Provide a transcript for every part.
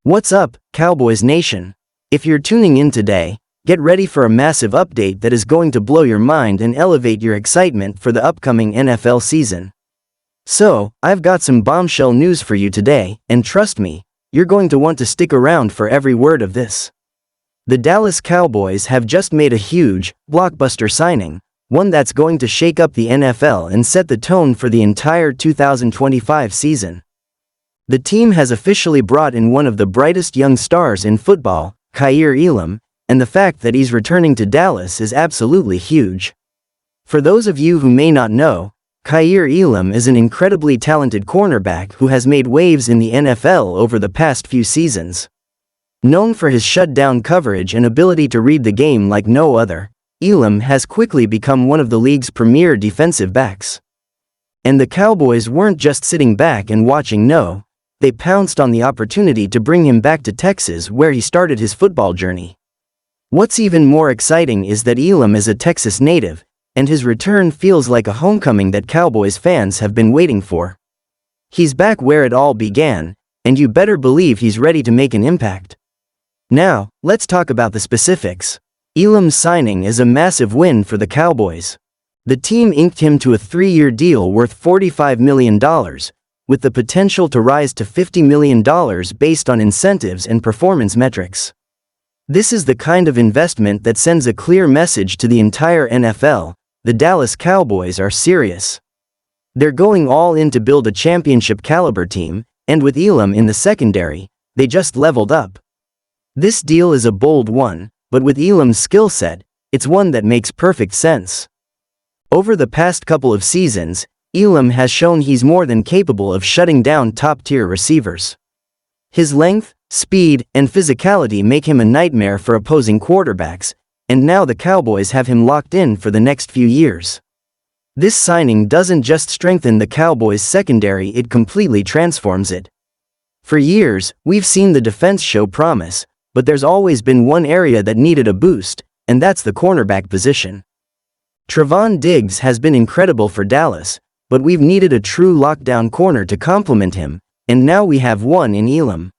What's up, Cowboys Nation? If you're tuning in today, get ready for a massive update that is going to blow your mind and elevate your excitement for the upcoming NFL season. So, I've got some bombshell news for you today, and trust me, you're going to want to stick around for every word of this. The Dallas Cowboys have just made a huge, blockbuster signing, one that's going to shake up the NFL and set the tone for the entire 2025 season. The team has officially brought in one of the brightest young stars in football, Kaiir Elam, and the fact that he's returning to Dallas is absolutely huge. For those of you who may not know, Kaiir Elam is an incredibly talented cornerback who has made waves in the NFL over the past few seasons. Known for his shutdown coverage and ability to read the game like no other, Elam has quickly become one of the league's premier defensive backs. And the Cowboys weren't just sitting back and watching, no. They pounced on the opportunity to bring him back to Texas, where he started his football journey. What's even more exciting is that Elam is a Texas native, and his return feels like a homecoming that Cowboys fans have been waiting for. He's back where it all began, and you better believe he's ready to make an impact. Now, let's talk about the specifics. Elam's signing is a massive win for the Cowboys. The team inked him to a 3-year deal worth $45 million, with the potential to rise to $50 million based on incentives and performance metrics. This is the kind of investment that sends a clear message to the entire NFL: the Dallas Cowboys are serious. They're going all in to build a championship-caliber team, and with Elam in the secondary, they just leveled up. This deal is a bold one, but with Elam's skill set, it's one that makes perfect sense. Over the past couple of seasons, Elam has shown he's more than capable of shutting down top-tier receivers. His length, speed, and physicality make him a nightmare for opposing quarterbacks, and now the Cowboys have him locked in for the next few years. This signing doesn't just strengthen the Cowboys' secondary, it completely transforms it. For years, we've seen the defense show promise, but there's always been one area that needed a boost, and that's the cornerback position. Trevon Diggs has been incredible for Dallas, but we've needed a true lockdown corner to complement him, and now we have one in Elam.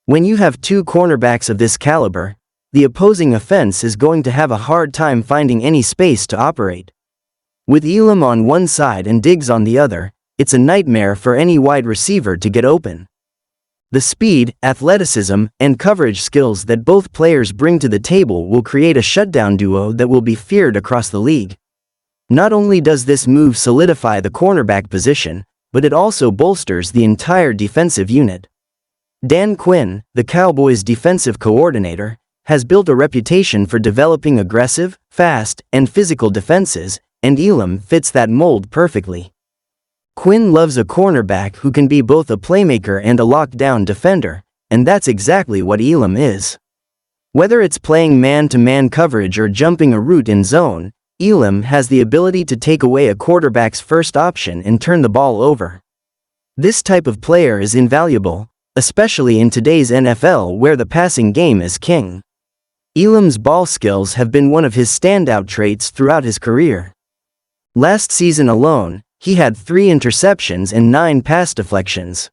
When you have two cornerbacks of this caliber, the opposing offense is going to have a hard time finding any space to operate. With Elam on one side and Diggs on the other, it's a nightmare for any wide receiver to get open. The speed, athleticism, and coverage skills that both players bring to the table will create a shutdown duo that will be feared across the league. Not only does this move solidify the cornerback position, but it also bolsters the entire defensive unit. Dan Quinn, the Cowboys' defensive coordinator, has built a reputation for developing aggressive, fast, and physical defenses, and Elam fits that mold perfectly. Quinn loves a cornerback who can be both a playmaker and a lockdown defender, and that's exactly what Elam is. Whether it's playing man-to-man coverage or jumping a route in zone, Elam has the ability to take away a quarterback's first option and turn the ball over. This type of player is invaluable, especially in today's NFL where the passing game is king. Elam's ball skills have been one of his standout traits throughout his career. Last season alone, he had 3 interceptions and 9 pass deflections.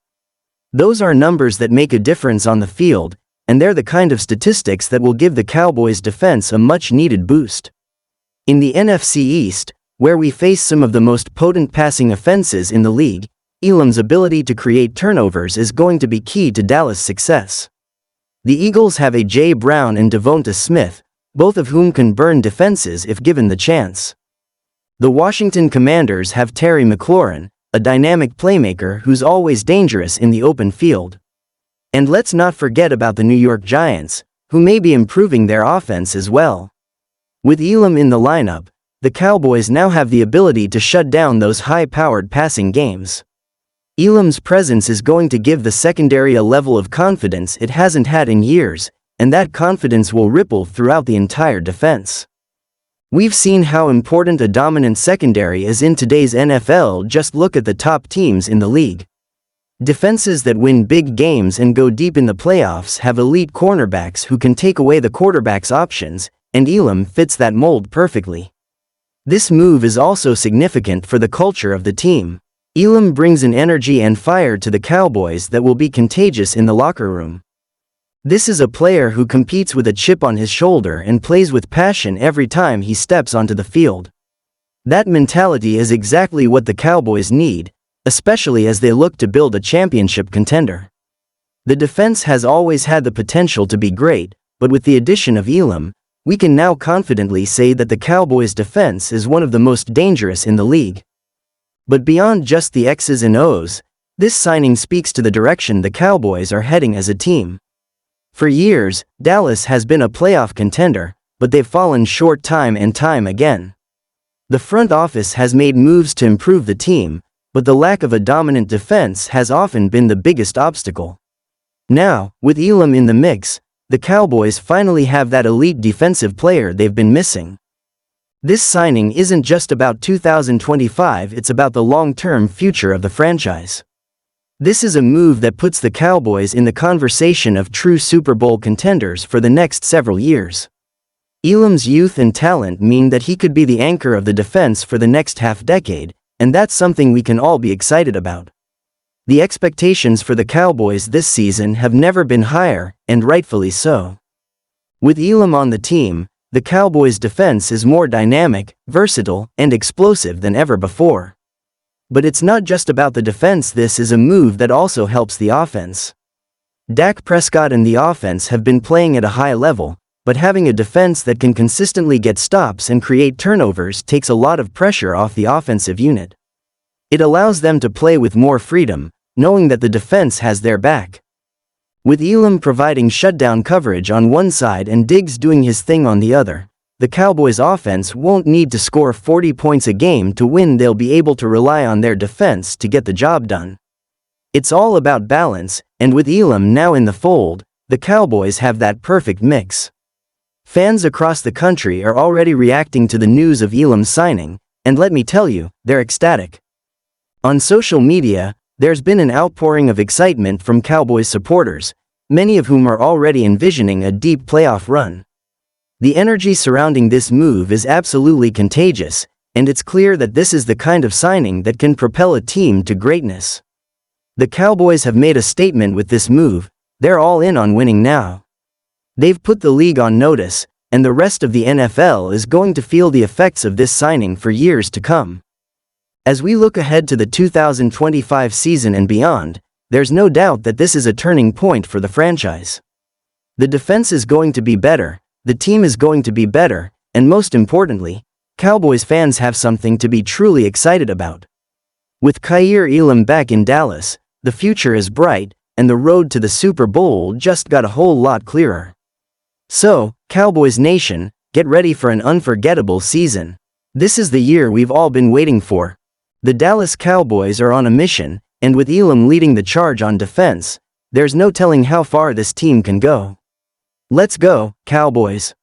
Those are numbers that make a difference on the field, and they're the kind of statistics that will give the Cowboys' defense a much-needed boost. In the NFC East, where we face some of the most potent passing offenses in the league, Elam's ability to create turnovers is going to be key to Dallas' success. The Eagles have A.J. Brown and Devonta Smith, both of whom can burn defenses if given the chance. The Washington Commanders have Terry McLaurin, a dynamic playmaker who's always dangerous in the open field. And let's not forget about the New York Giants, who may be improving their offense as well. With Elam in the lineup, the Cowboys now have the ability to shut down those high-powered passing games. Elam's presence is going to give the secondary a level of confidence it hasn't had in years, and that confidence will ripple throughout the entire defense. We've seen how important a dominant secondary is in today's NFL. Just look at the top teams in the league. Defenses that win big games and go deep in the playoffs have elite cornerbacks who can take away the quarterback's options, and Elam fits that mold perfectly. This move is also significant for the culture of the team. Elam brings an energy and fire to the Cowboys that will be contagious in the locker room. This is a player who competes with a chip on his shoulder and plays with passion every time he steps onto the field. That mentality is exactly what the Cowboys need, especially as they look to build a championship contender. The defense has always had the potential to be great, but with the addition of Elam, we can now confidently say that the Cowboys' defense is one of the most dangerous in the league. But beyond just the X's and O's, this signing speaks to the direction the Cowboys are heading as a team. For years, Dallas has been a playoff contender, but they've fallen short time and time again. The front office has made moves to improve the team, but the lack of a dominant defense has often been the biggest obstacle. Now, with Elam in the mix, the Cowboys finally have that elite defensive player they've been missing. This signing isn't just about 2025, it's about the long-term future of the franchise. This is a move that puts the Cowboys in the conversation of true Super Bowl contenders for the next several years. Elam's youth and talent mean that he could be the anchor of the defense for the next half-decade, and that's something we can all be excited about. The expectations for the Cowboys this season have never been higher, and rightfully so. With Elam on the team, the Cowboys' defense is more dynamic, versatile, and explosive than ever before. But it's not just about the defense, this is a move that also helps the offense. Dak Prescott and the offense have been playing at a high level, but having a defense that can consistently get stops and create turnovers takes a lot of pressure off the offensive unit. It allows them to play with more freedom, knowing that the defense has their back. With Elam providing shutdown coverage on one side and Diggs doing his thing on the other, the Cowboys' offense won't need to score 40 points a game to win. They'll be able to rely on their defense to get the job done. It's all about balance, and with Elam now in the fold, the Cowboys have that perfect mix. Fans across the country are already reacting to the news of Elam's signing, and let me tell you, they're ecstatic. On social media, there's been an outpouring of excitement from Cowboys supporters, many of whom are already envisioning a deep playoff run. The energy surrounding this move is absolutely contagious, and it's clear that this is the kind of signing that can propel a team to greatness. The Cowboys have made a statement with this move. They're all in on winning now. They've put the league on notice, and the rest of the NFL is going to feel the effects of this signing for years to come. As we look ahead to the 2025 season and beyond, there's no doubt that this is a turning point for the franchise. The defense is going to be better, the team is going to be better, and most importantly, Cowboys fans have something to be truly excited about. With Kaiir Elam back in Dallas, the future is bright, and the road to the Super Bowl just got a whole lot clearer. So, Cowboys Nation, get ready for an unforgettable season. This is the year we've all been waiting for. The Dallas Cowboys are on a mission, and with Elam leading the charge on defense, there's no telling how far this team can go. Let's go, Cowboys!